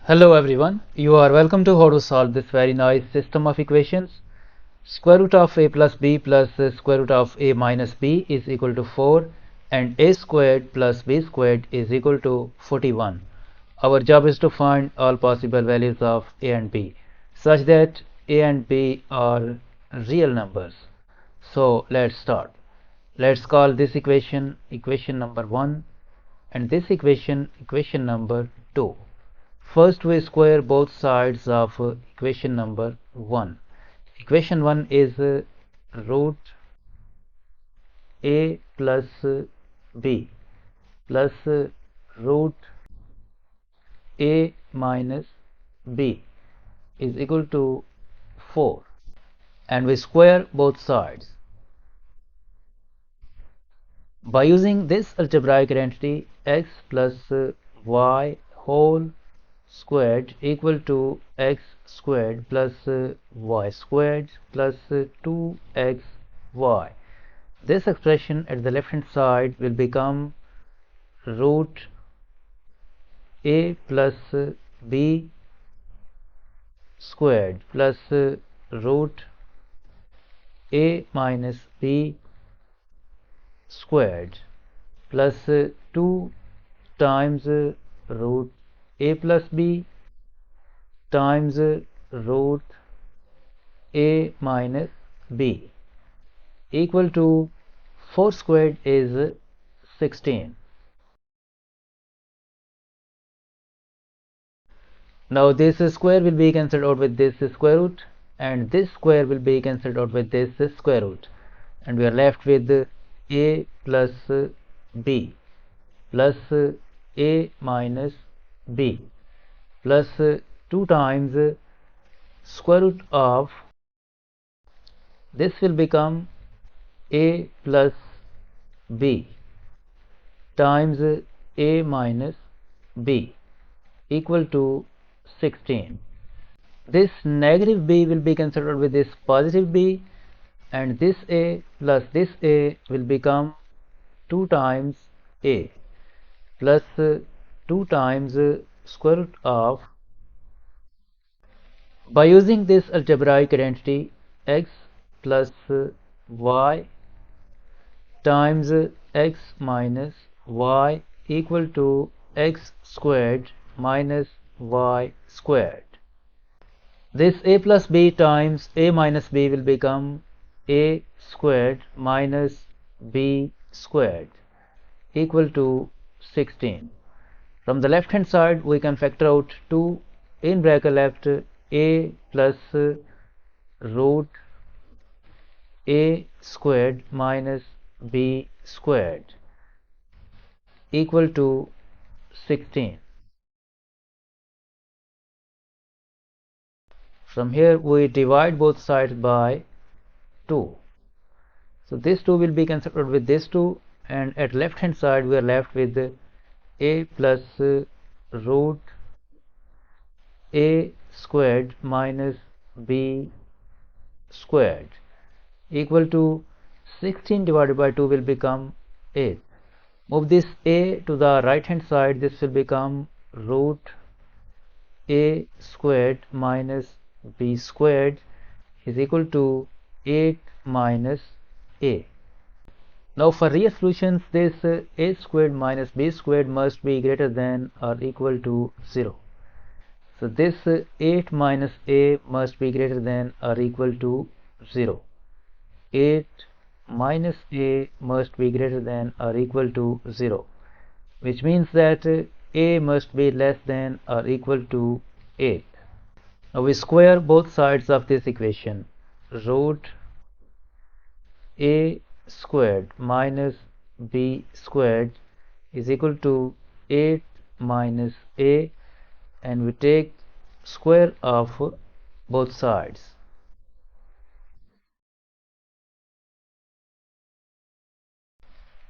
Hello everyone, you are welcome to how to solve this very nice system of equations. Square root of a plus b plus square root of a minus b is equal to 4 and a squared plus b squared is equal to 41. Our job is to find all possible values of a and b such that a and b are real numbers. So let's start. Let's call this equation equation number 1 and this equation equation number 2. First we square both sides of equation number 1. Equation 1 is root a plus b plus root a minus b is equal to 4, and we square both sides. By using this algebraic identity, x plus y whole squared equal to x squared plus y squared plus 2xy. This expression at the left hand side will become root a plus b squared plus root a minus b squared plus 2 times root a plus b times root a minus b equal to 4 squared is 16. Now this square will be cancelled out with this square root, and this square will be cancelled out with this square root, and we are left with a plus b plus a minus b plus 2 times square root of this will become a plus b times a minus b equal to 16. This negative b will be cancelled out with this positive b, and this a plus this a will become 2 times a plus 2 times square root of. By using this algebraic identity, x plus y times x minus y equal to x squared minus y squared. This a plus b times a minus b will become a squared minus b squared equal to 16. From the left hand side we can factor out 2 in bracket left a plus root a squared minus b squared equal to 16. From here we divide both sides by 2. So this 2 will be cancelled with this 2, and at left hand side we are left with a plus root a squared minus b squared equal to 16 divided by 2 will become 8. Move this a to the right hand side, this will become root a squared minus b squared is equal to 8 minus a. Now for real solutions, this a squared minus b squared must be greater than or equal to 0. So this 8 minus a must be greater than or equal to 0. 8 minus a must be greater than or equal to 0, which means that a must be less than or equal to 8. Now we square both sides of this equation. Root a squared minus b squared is equal to 8 minus a, and we take square of both sides.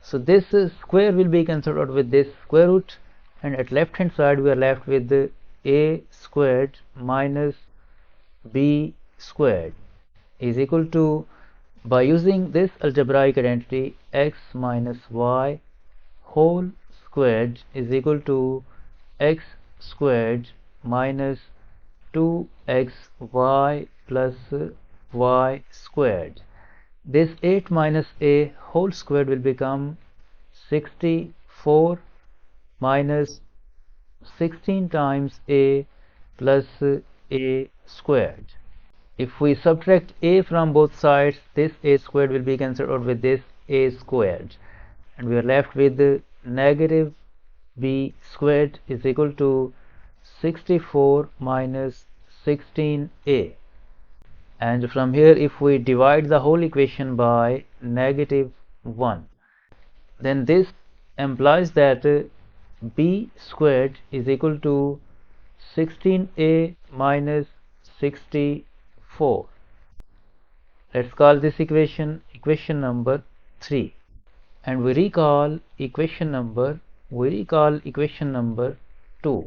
So this square will be cancelled out with this square root, and at left hand side we are left with a squared minus b squared is equal to, by using this algebraic identity, x minus y whole squared is equal to x squared minus 2xy plus y squared. This 8 minus a whole squared will become 64 minus 16 times a plus a squared. If we subtract a from both sides, this a squared will be cancelled out with this a squared, and we are left with negative b squared is equal to 64 minus 16a. And from here, if we divide the whole equation by negative 1, then this implies that b squared is equal to 16a minus 64. Let's call this equation number 3, and we recall equation number 2.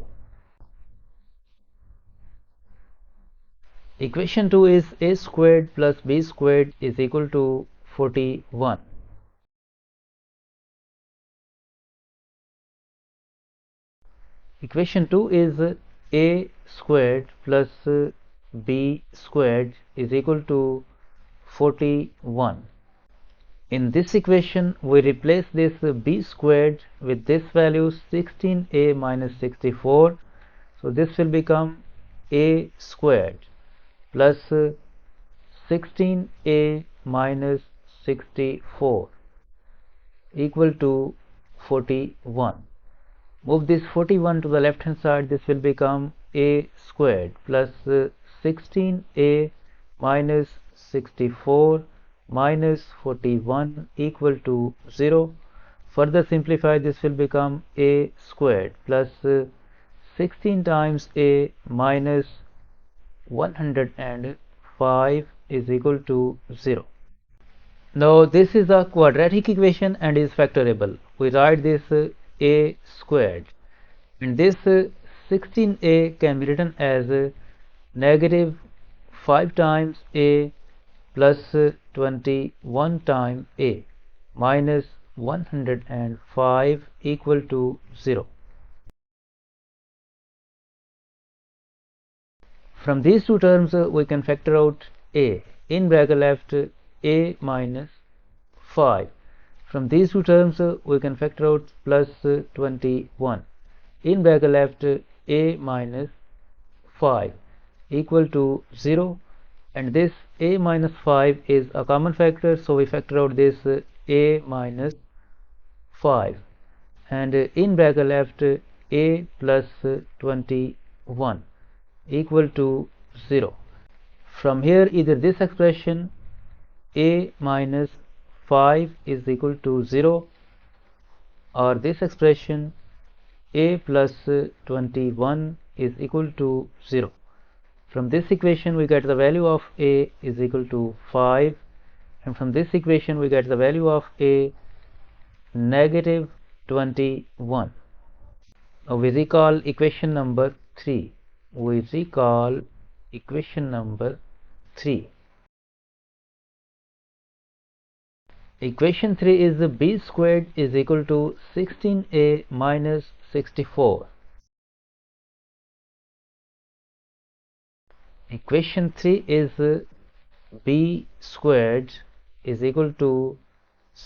Equation 2 is a squared plus b squared is equal to 41. Equation 2 is a squared plus b squared is equal to 41. In this equation, we replace this b squared with this value 16a minus 64. So this will become a squared plus 16a minus 64 equal to 41. Move this 41 to the left hand side. This will become a squared plus 16a minus 64 minus 41 equal to 0. Further simplify, this will become a squared plus 16 times a minus 105 is equal to 0. Now this is a quadratic equation and is factorable. We write this a squared, and this 16a can be written as negative 5 times a plus 21 times a minus 105 equal to 0. From these two terms, we can factor out a. In bracket left a minus 5. From these two terms, we can factor out plus 21. In bracket left a minus 5 equal to 0, and this a minus 5 is a common factor, so we factor out this a minus 5, and in bracket left a plus 21 equal to 0. From here, either this expression a minus 5 is equal to 0, or this expression a plus 21 is equal to 0. From this equation we get the value of a is equal to 5, and from this equation we get the value of a negative 21. Now we recall equation number 3. Equation 3 is b squared is equal to 16a minus 64. Equation 3 is b squared is equal to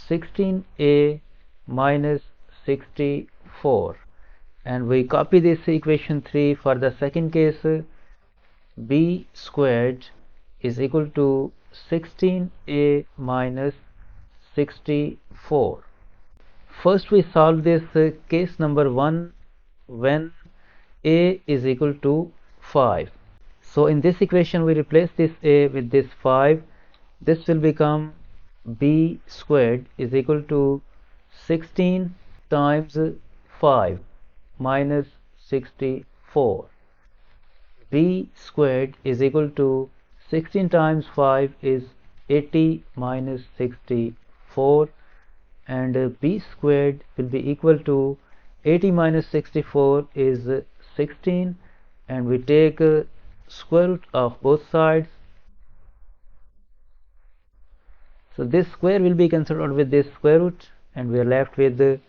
16a minus 64, and we copy this equation 3 for the second case. B squared is equal to 16a minus 64. First we solve this case number 1 when a is equal to 5. So in this equation we replace this a with this 5. This will become b squared is equal to 16 times 5 minus 64. B squared is equal to 16 times 5 is 80 minus 64, and b squared will be equal to 80 minus 64 is 16, and we take square root of both sides. So this square will be cancelled out with this square root, and we are left with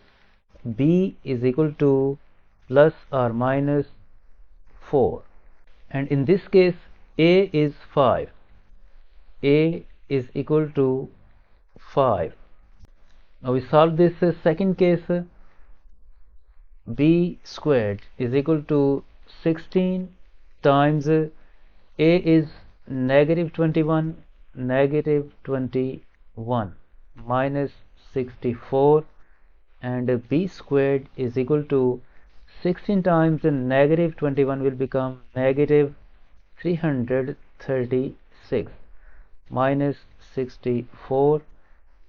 b is equal to plus or minus 4, and in this case a is 5. A is equal to 5. Now we solve this second case. B squared is equal to 16 times a is negative 21 minus 64, and b squared is equal to 16 times negative 21 will become negative 336 minus 64,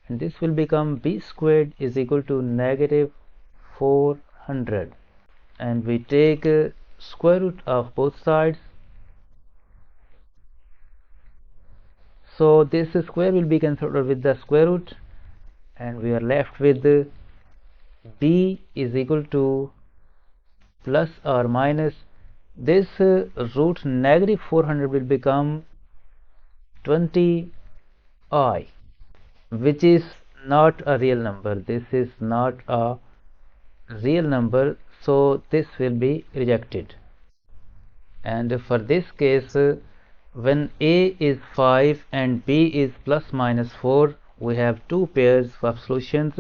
and this will become b squared is equal to negative 400, and we take square root of both sides. So this square will be cancelled with the square root, and we are left with b is equal to plus or minus this root negative 400 will become 20i, which is not a real number. This is not a real number, so this will be rejected. And for this case, when a is 5 and b is plus minus 4, we have two pairs of solutions,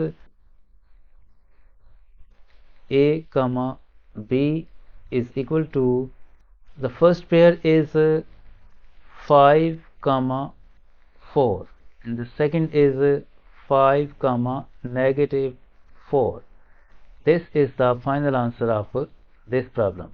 a comma b is equal to, the first pair is 5 comma 4, and the second is 5 comma negative 4. This is the final answer of this problem.